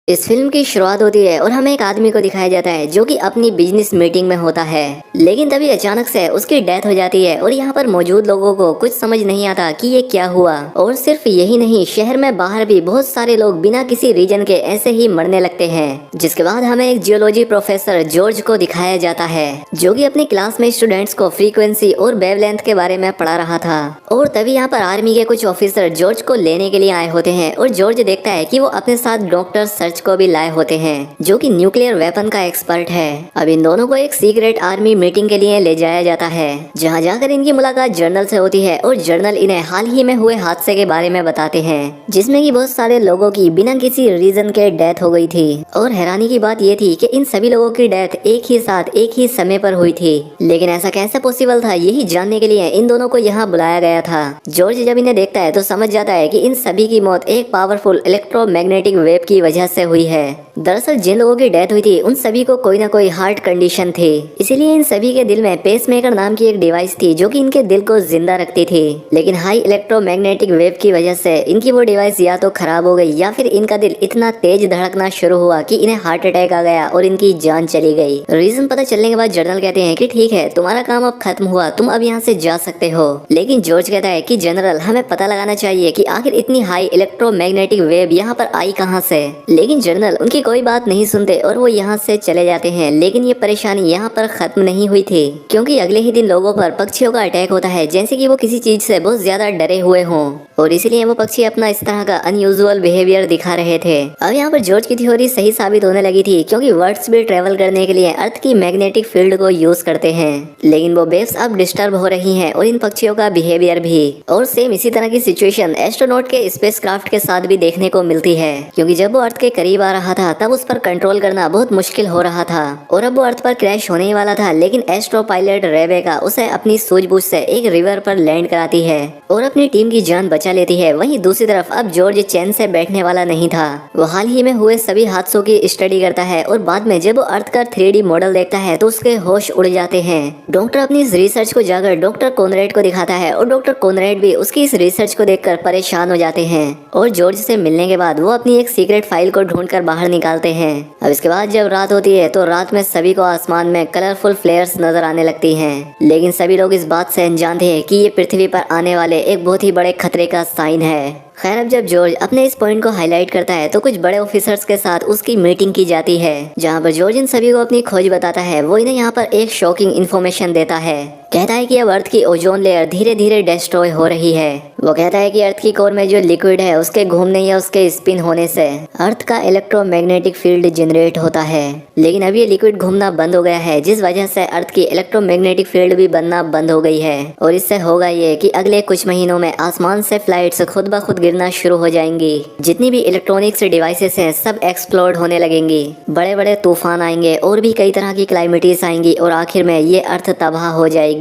इस फिल्म की शुरुआत होती है और हमें एक आदमी को दिखाया जाता है जो कि अपनी बिजनेस मीटिंग में होता है, लेकिन तभी अचानक से उसकी डेथ हो जाती है और यहाँ पर मौजूद लोगों को कुछ समझ नहीं आता कि ये क्या हुआ। और सिर्फ यही नहीं, शहर में बाहर भी बहुत सारे लोग बिना किसी रीजन के ऐसे ही मरने लगते हैं। जिसके बाद हमें एक जियोलॉजी प्रोफेसर जॉर्ज को दिखाया जाता है जो कि अपनी क्लास में स्टूडेंट्स को फ्रीक्वेंसी और वेवलेंथ के बारे में पढ़ा रहा था। और तभी यहाँ पर आर्मी के कुछ ऑफिसर जॉर्ज को लेने के लिए आए होते हैं और जॉर्ज देखता है कि वो अपने साथ डॉक्टर सर्च को भी लाए होते हैं जो कि न्यूक्लियर वेपन का एक्सपर्ट है। अब इन दोनों को एक सीक्रेट आर्मी मीटिंग के लिए ले जाया जाता है जहां जाकर इनकी मुलाकात जर्नल से होती है और जर्नल इन्हें हाल ही में हुए हादसे के बारे में बताते हैं जिसमें कि बहुत सारे लोगों की बिना किसी रीजन के डेथ हो गई थी। और हैरानी की बात ये थी कि इन सभी लोगों की डेथ एक ही साथ एक ही समय पर हुई थी, लेकिन ऐसा कैसे पॉसिबल था यही जानने के लिए इन दोनों को यहाँ बुलाया गया था। जॉर्ज जब इन्हें देखता है तो समझ जाता है कि इन सभी की मौत एक पावरफुल इलेक्ट्रोमैग्नेटिक वेव की वजह से हुई है। दरअसल जिन लोगों की डेथ हुई थी उन सभी को कोई ना कोई हार्ट कंडीशन थी, इसीलिए इन सभी के दिल में पेसमेकर नाम की एक डिवाइस थी जो कि इनके दिल को जिंदा रखती थी। लेकिन हाई इलेक्ट्रोमैग्नेटिक वेव की वजह से इनकी वो डिवाइस या तो खराब हो गई या फिर इनका दिल इतना तेज धड़कना शुरू हुआ कि इन्हें हार्ट अटैक आ गया और इनकी जान चली गई। रीजन पता चलने के बाद जनरल कहते हैं कि ठीक है, तुम्हारा काम अब खत्म हुआ, तुम अब यहाँ से जा सकते हो। लेकिन जॉर्ज कहता है कि जनरल, हमें पता लगाना चाहिए कि आखिर इतनी हाई इलेक्ट्रोमैग्नेटिक वेव यहाँ पर आई कहाँ से। लेकिन जनरल उनकी कोई बात नहीं सुनते और वो यहाँ से चले जाते हैं। लेकिन ये परेशानी यहाँ पर खत्म नहीं हुई थी क्योंकि अगले ही दिन लोगों पर पक्षियों का अटैक होता है जैसे कि वो किसी चीज से बहुत ज्यादा डरे हुए हों और इसीलिए वो पक्षी अपना इस तरह का अनयूजुअल बिहेवियर दिखा रहे थे। अब यहाँ पर जॉर्ज की थ्योरी सही साबित होने लगी थी क्योंकि वर्ड्स भी ट्रेवल करने के लिए अर्थ की मैग्नेटिक फील्ड को यूज करते हैं, लेकिन वो वेव्स अब डिस्टर्ब हो रही हैं और इन पक्षियों का बिहेवियर भी। और सेम इसी तरह की सिचुएशन एस्ट्रोनॉट के स्पेसक्राफ्ट के साथ भी देखने को मिलती है क्योंकि जब वो अर्थ के करीब आ रहा था तब उस पर कंट्रोल करना बहुत मुश्किल हो रहा था और अब वो अर्थ पर क्रैश होने ही वाला था। लेकिन एस्ट्रो पायलट रेबेका उसे अपनी सूझबूझ से एक रिवर पर लैंड कराती है और अपनी टीम की जान बचा लेती है। वहीं दूसरी तरफ अब जॉर्ज चैन से बैठने वाला नहीं था, वो हाल ही में हुए सभी हादसों की स्टडी करता है और बाद में जब वो अर्थ का 3D मॉडल देखता है तो उसके होश उड़ जाते हैं। डॉक्टर अपनी इस रिसर्च को जाकर डॉक्टर कॉनरेड को दिखाता है और डॉक्टर कॉनरेड भी उसकी इस रिसर्च को देखकर परेशान हो जाते हैं और जॉर्ज से मिलने के बाद वो अपनी एक सीक्रेट फाइल को ढूंढकर बाहर निकालते हैं। अब इसके बाद जब रात होती है तो रात में सभी को आसमान में कलरफुल फ्लेयर्स नजर आने लगती हैं, लेकिन सभी लोग इस बात से अनजान थे कि ये पृथ्वी पर आने वाले एक बहुत ही बड़े खतरे का साइन है। खैर, अब जब जॉर्ज अपने इस पॉइंट को हाईलाइट करता है तो कुछ बड़े ऑफिसर्स के साथ उसकी मीटिंग की जाती है जहां पर जॉर्ज इन सभी को अपनी खोज बताता है। वो इन्हें यहाँ पर एक शॉकिंग इन्फॉर्मेशन देता है, कहता है कि अब अर्थ की ओजोन लेयर धीरे धीरे डिस्ट्रॉय हो रही है। वो कहता है कि अर्थ की कोर में जो लिक्विड है उसके घूमने या उसके स्पिन होने से अर्थ का इलेक्ट्रोमैग्नेटिक फील्ड जनरेट होता है, लेकिन अब ये लिक्विड घूमना बंद हो गया है जिस वजह से अर्थ की इलेक्ट्रोमैग्नेटिक फील्ड भी बनना बंद हो गई है। और इससे होगा ये कि अगले कुछ महीनों में आसमान से फ्लाइट्स खुद ब खुद गिरना शुरू हो जाएंगी, जितनी भी इलेक्ट्रॉनिक्स डिवाइसेस हैं सब एक्सप्लोड होने लगेंगी, बड़े बड़े तूफान आएंगे और भी कई तरह की क्लाइमेटीज आएंगी और आखिर में ये अर्थ तबाह हो जाएगी।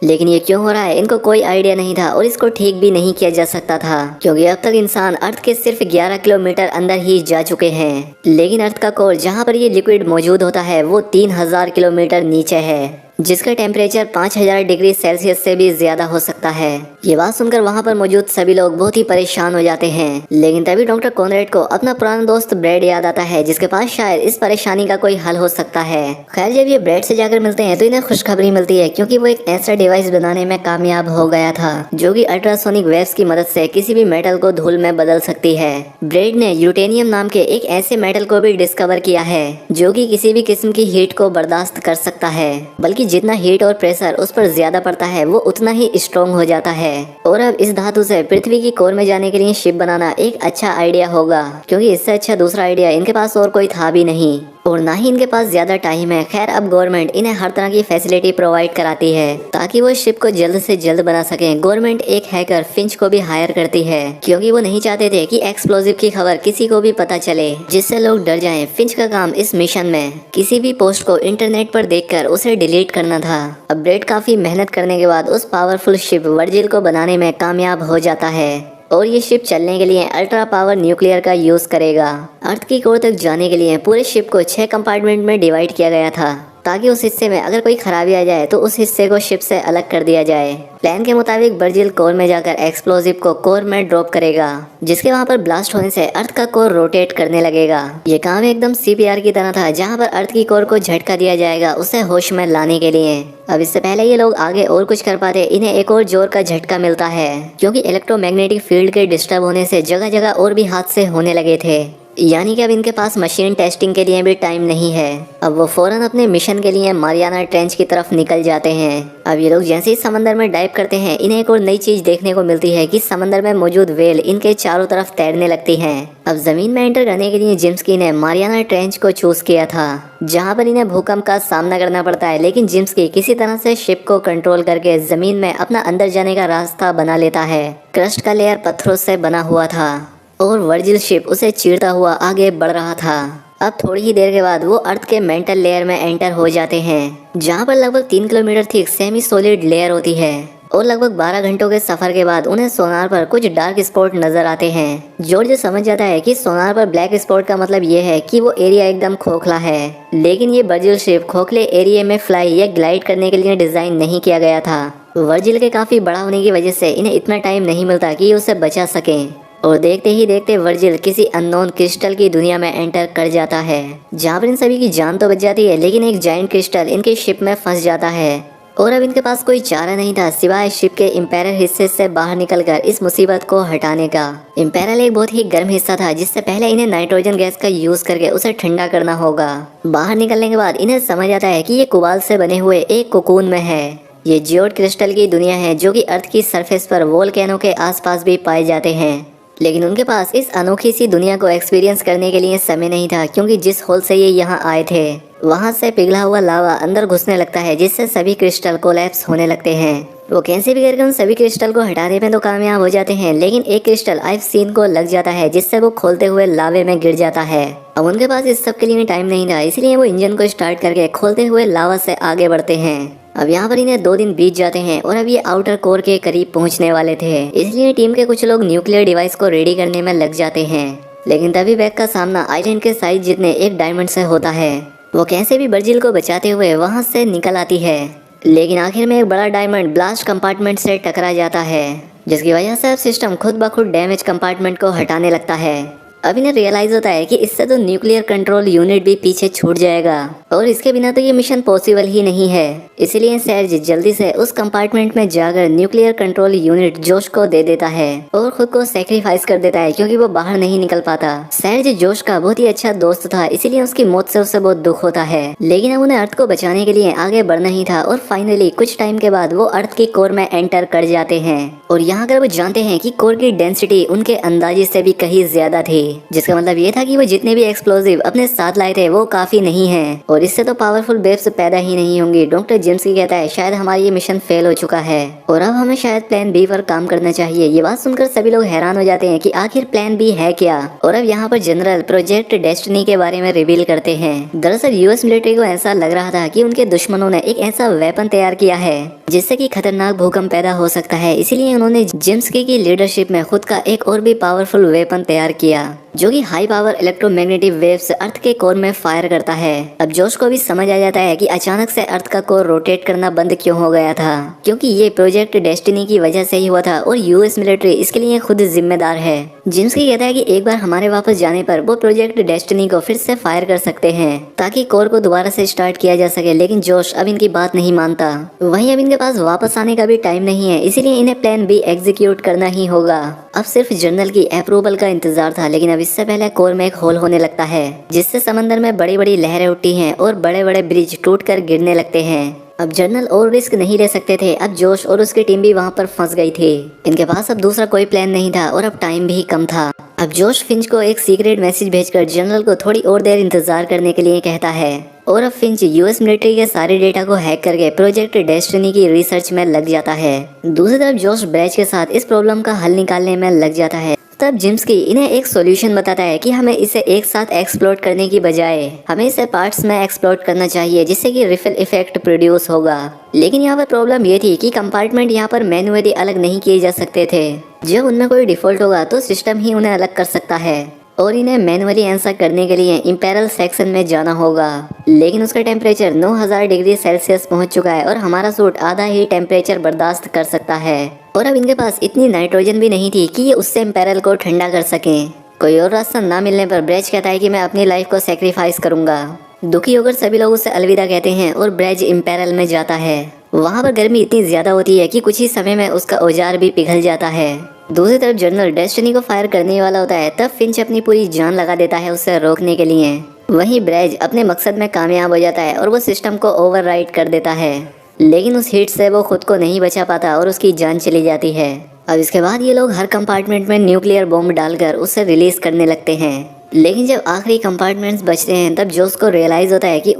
लेकिन ये क्यों हो रहा है इनको कोई आइडिया नहीं था और इसको ठीक भी नहीं किया जा सकता था क्योंकि अब तक इंसान अर्थ के सिर्फ 11 किलोमीटर अंदर ही जा चुके हैं, लेकिन अर्थ का कोर जहाँ पर ये लिक्विड मौजूद होता है वो 3000 किलोमीटर नीचे है जिसका टेम्परेचर 5000 डिग्री सेल्सियस से भी ज्यादा हो सकता है। ये बात सुनकर वहाँ पर मौजूद सभी लोग बहुत ही परेशान हो जाते हैं, लेकिन तभी डॉक्टर कॉनरेड को अपना पुराना दोस्त ब्रेड याद आता है जिसके पास शायद इस परेशानी का कोई हल हो सकता है। खैर, जब ये ब्रेड से जाकर मिलते हैं तो इन्हें खुशखबरी मिलती है क्योंकि वो एक ऐसा डिवाइस बनाने में कामयाब हो गया था जो कि अल्ट्रासोनिक वेव्स की मदद से किसी भी मेटल को धूल में बदल सकती है। ब्रेड ने यूटेनियम नाम के एक ऐसे मेटल को भी डिस्कवर किया है जो कि किसी भी किस्म की हीट को बर्दाश्त कर सकता है, बल्कि जितना हीट और प्रेशर उस पर ज्यादा पड़ता है वो उतना ही स्ट्रॉन्ग हो जाता है। और अब इस धातु से पृथ्वी की कोर में जाने के लिए शिप बनाना एक अच्छा आइडिया होगा क्योंकि इससे अच्छा दूसरा आइडिया इनके पास और कोई था भी नहीं और ना ही इनके पास ज्यादा टाइम है। खैर, अब गवर्नमेंट इन्हें हर तरह की फैसिलिटी प्रोवाइड कराती है ताकि वो शिप को जल्द से जल्द बना सकें। गवर्नमेंट एक हैकर फिंच को भी हायर करती है क्योंकि वो नहीं चाहते थे कि एक्सप्लोजिव की खबर किसी को भी पता चले जिससे लोग डर जाएं। फिंच का काम इस मिशन में किसी भी पोस्ट को इंटरनेट पर देखकर उसे डिलीट करना था। अब ब्रेड काफी मेहनत करने के बाद उस पावरफुल शिप वर्जिल को बनाने में कामयाब हो जाता है और ये शिप चलने के लिए अल्ट्रा पावर न्यूक्लियर का यूज करेगा। अर्थ की कोर तक जाने के लिए पूरे शिप को 6 कंपार्टमेंट में डिवाइड किया गया था ताकि उस हिस्से में अगर कोई खराबी आ जाए तो उस हिस्से को शिप से अलग कर दिया जाए। प्लान के मुताबिक वर्जिल कोर में जाकर एक्सप्लोजिव को कोर में ड्रॉप करेगा, जिसके वहां पर ब्लास्ट होने से अर्थ का कोर रोटेट करने लगेगा। ये काम एकदम CPR की तरह था, जहां पर अर्थ की कोर को झटका दिया जाएगा उसे होश में लाने के लिए। अब इससे पहले ये लोग आगे और कुछ कर पाते, इन्हें एक और जोर का झटका मिलता है, क्योंकि इलेक्ट्रोमैग्नेटिक फील्ड के डिस्टर्ब होने से जगह जगह और भी हादसे होने लगे थे। यानी कि अब इनके पास मशीन टेस्टिंग के लिए भी टाइम नहीं है। अब वो फौरन अपने मिशन के लिए मारियाना ट्रेंच की तरफ निकल जाते हैं। अब ये लोग जैसे ही समंदर में डाइव करते हैं, इन्हें एक और नई चीज देखने को मिलती है कि समंदर में मौजूद व्हेल इनके चारों तरफ तैरने लगती हैं। अब जमीन में एंटर करने के लिए जिम्स्की ने मारियाना ट्रेंच को चूज किया था, जहाँ पर इन्हें भूकंप का सामना करना पड़ता है, लेकिन जिम्स्की किसी तरह से शिप को कंट्रोल करके जमीन में अपना अंदर जाने का रास्ता बना लेता है। क्रस्ट का लेयर पत्थरों से बना हुआ था और वर्जिल शिप उसे चीरता हुआ आगे बढ़ रहा था। अब थोड़ी ही देर के बाद वो अर्थ के मेंटल लेयर में एंटर हो जाते हैं, जहाँ पर लगभग 3 kilometre thick semi solid layer होती है और लगभग 12 घंटों के सफर के बाद उन्हें सोनार पर कुछ डार्क स्पॉट नजर आते हैं। जॉर्ज समझ जाता है कि सोनार पर ब्लैक स्पॉट का मतलब ये है कि वो एरिया एकदम खोखला है, लेकिन ये वर्जिल शिप खोखले एरिया में फ्लाई या ग्लाइड करने के लिए डिजाइन नहीं किया गया था। वर्जिल के काफी बड़ा होने की वजह से इन्हें इतना टाइम नहीं मिलता कि उसे बचा सकें, और देखते ही देखते वर्जिल किसी अननोन क्रिस्टल की दुनिया में एंटर कर जाता है, जहाँ पर इन सभी की जान तो बच जाती है, लेकिन एक जायंट क्रिस्टल इनके शिप में फंस जाता है और अब इनके पास कोई चारा नहीं था सिवाय शिप के इम्पेरल हिस्से से बाहर निकलकर इस मुसीबत को हटाने का। इम्पेरल एक बहुत ही गर्म हिस्सा था, जिससे पहले इन्हें नाइट्रोजन गैस का यूज करके उसे ठंडा करना होगा। बाहर निकलने के बाद इन्हें समझ आता है कि ये कोबाल्ट से बने हुए एक कोकून में है। ये जियोड क्रिस्टल की दुनिया है, जो कि अर्थ की सरफेस पर वोल्केनो के आसपास भी पाए जाते हैं, लेकिन उनके पास इस अनोखी सी दुनिया को एक्सपीरियंस करने के लिए समय नहीं था, क्योंकि जिस होल से ये यहाँ आए थे वहाँ से पिघला हुआ लावा अंदर घुसने लगता है, जिससे सभी क्रिस्टल कोलैप्स होने लगते हैं। वो कैसे भी करके उन सभी क्रिस्टल को हटाने में तो कामयाब हो जाते हैं, लेकिन एक क्रिस्टल आइफसीन को लग जाता है, जिससे वो खोलते हुए लावे में गिर जाता है। अब उनके पास इस सब के लिए टाइम नहीं था, इसलिए वो इंजन को स्टार्ट करके खोलते हुए लावा से आगे बढ़ते हैं। अब यहाँ पर इन्हें 2 दिन बीत जाते हैं और अब ये आउटर कोर के करीब पहुँचने वाले थे, इसलिए टीम के कुछ लोग न्यूक्लियर डिवाइस को रेडी करने में लग जाते हैं। लेकिन तभी बैग का सामना आइलैंड के साइज जितने एक डायमंड से होता है। वो कैसे भी वर्जिल को बचाते हुए वहाँ से निकल आती है, लेकिन आखिर में एक बड़ा डायमंड ब्लास्ट कंपार्टमेंट से टकरा जाता है, जिसकी वजह से अब सिस्टम खुद ब खुद डैमेज कंपार्टमेंट को हटाने लगता है। अब इन्हें रियलाइज होता है कि इससे तो न्यूक्लियर कंट्रोल यूनिट भी पीछे छूट जाएगा और इसके बिना तो ये मिशन पॉसिबल ही नहीं है। इसीलिए सर्ज जल्दी से उस कंपार्टमेंट में जाकर न्यूक्लियर कंट्रोल यूनिट जोश को दे देता है और खुद को सेक्रीफाइस कर देता है, क्योंकि वो बाहर नहीं निकल पाता। सर्ज जोश का बहुत ही अच्छा दोस्त था, इसीलिए उसकी मौत से उसे बहुत दुख होता है, लेकिन अब उन्हें अर्थ को बचाने के लिए आगे बढ़ना ही था। और फाइनली कुछ टाइम के बाद वो अर्थ की कोर में एंटर कर जाते हैं और यहाँ कर वो जानते हैं कि कोर की डेंसिटी उनके अंदाजे से भी कहीं ज्यादा थी, जिसका मतलब ये था कि वो जितने भी एक्सप्लोजिव अपने साथ लाए थे वो काफी नहीं हैं और इससे तो पावरफुल वेव्स पैदा ही नहीं होंगी। डॉक्टर जिम्स्की कहता है शायद हमारा ये मिशन फेल हो चुका है और अब हमें शायद प्लान बी पर काम करना चाहिए। ये बात सुनकर सभी लोग हैरान हो जाते हैं कि आखिर प्लान बी है क्या, और अब यहाँ पर जनरल प्रोजेक्ट डेस्टिनी के बारे में रिवील करते हैं। दरअसल यूएस मिलिट्री को ऐसा लग रहा था कि उनके दुश्मनों ने एक ऐसा वेपन तैयार किया है जिससे कि खतरनाक भूकंप पैदा हो सकता है, इसीलिए उन्होंने जिम्स्की की लीडरशिप में खुद का एक और भी पावरफुल वेपन तैयार किया, जो कि हाई पावर इलेक्ट्रोमैग्नेटिक वेव्स अर्थ के कोर में फायर करता है। अब जोश को भी समझ आ जाता है कि अचानक से अर्थ का कोर रोटेट करना बंद क्यों हो गया था, क्योंकि ये प्रोजेक्ट डेस्टिनी की वजह से ही हुआ था और यूएस मिलिट्री इसके लिए खुद जिम्मेदार है। जिम्स्की कहता है कि एक बार हमारे वापस जाने पर वो प्रोजेक्ट डेस्टिनी को फिर से फायर कर सकते हैं ताकि कोर को दोबारा से स्टार्ट किया जा सके, लेकिन जोश अब इनकी बात नहीं मानता। वहीं अब इनके पास वापस आने का भी टाइम नहीं है, इसीलिए इन्हें प्लान बी एग्जीक्यूट करना ही होगा। अब सिर्फ जनरल की अप्रूवल का इंतजार था, लेकिन अब इससे पहले कोर में एक होल होने लगता है, जिससे समंदर में बड़ी बड़ी लहरें उठती हैं और बड़े बड़े ब्रिज टूटकर गिरने लगते हैं। अब जनरल और रिस्क नहीं ले सकते थे, अब जोश और उसकी टीम भी वहाँ पर फंस गई थी। इनके पास अब दूसरा कोई प्लान नहीं था और अब टाइम भी कम था। अब जोश फिंच को एक सीक्रेट मैसेज भेजकर जनरल को थोड़ी और देर इंतजार करने के लिए कहता है और अब फिंच यूएस मिलिट्री के सारे डेटा को हैक करके प्रोजेक्ट डेस्टिनी की रिसर्च में लग जाता है। दूसरी तरफ जोश ब्रैज के साथ इस प्रॉब्लम का हल निकालने में लग जाता है। तब जिम्स्की इन्हें एक सॉल्यूशन बताता है कि हमें इसे एक साथ एक्सप्लोर करने की बजाय हमें इसे पार्ट्स में एक्सप्लोर करना चाहिए, जिससे कि रिफिल इफेक्ट प्रोड्यूस होगा। लेकिन यहाँ पर प्रॉब्लम ये थी कि कंपार्टमेंट यहाँ पर मैन्युअली अलग नहीं किए जा सकते थे। जब उनमें कोई डिफॉल्ट होगा तो सिस्टम ही उन्हें अलग कर सकता है। और इन्हें मैनुअली आंसर करने के लिए इंपेरल सेक्शन में जाना होगा। लेकिन उसका टेम्परेचर 9000 डिग्री सेल्सियस पहुंच चुका है और हमारा सूट आधा ही टेम्परेचर बर्दाश्त कर सकता है। और अब इनके पास इतनी नाइट्रोजन भी नहीं थी कि ये उससे इंपेरल को ठंडा कर सकें। कोई और रास्ता ना मिलने पर ब्रेज कहता है कि मैं अपनी लाइफ को सेक्रीफाइस करूंगा। दुखी होकर सभी लोग उसे अलविदा कहते हैं और ब्रेज इंपेरल में जाता है। वहाँ पर गर्मी इतनी ज्यादा होती है कि कुछ ही समय में उसका औजार भी पिघल जाता है। दूसरी तरफ जनरल डेस्टिनी को फायर करने वाला होता है, तब फिंच अपनी पूरी जान लगा देता है उसे रोकने के लिए। वहीं ब्रेज अपने मकसद में कामयाब हो जाता है और वो सिस्टम को ओवरराइड कर देता है। लेकिन उस हीट से वो खुद को नहीं बचा पाता और उसकी जान चली जाती है। अब इसके बाद ये लोग हर कंपार्टमेंट में न्यूक्लियर बॉम्ब डालकर उसे रिलीज करने लगते हैं। लेकिन जब आखिरी कंपार्टमेंट्स बचते हैं तब जोस को रियलाइज होता है कि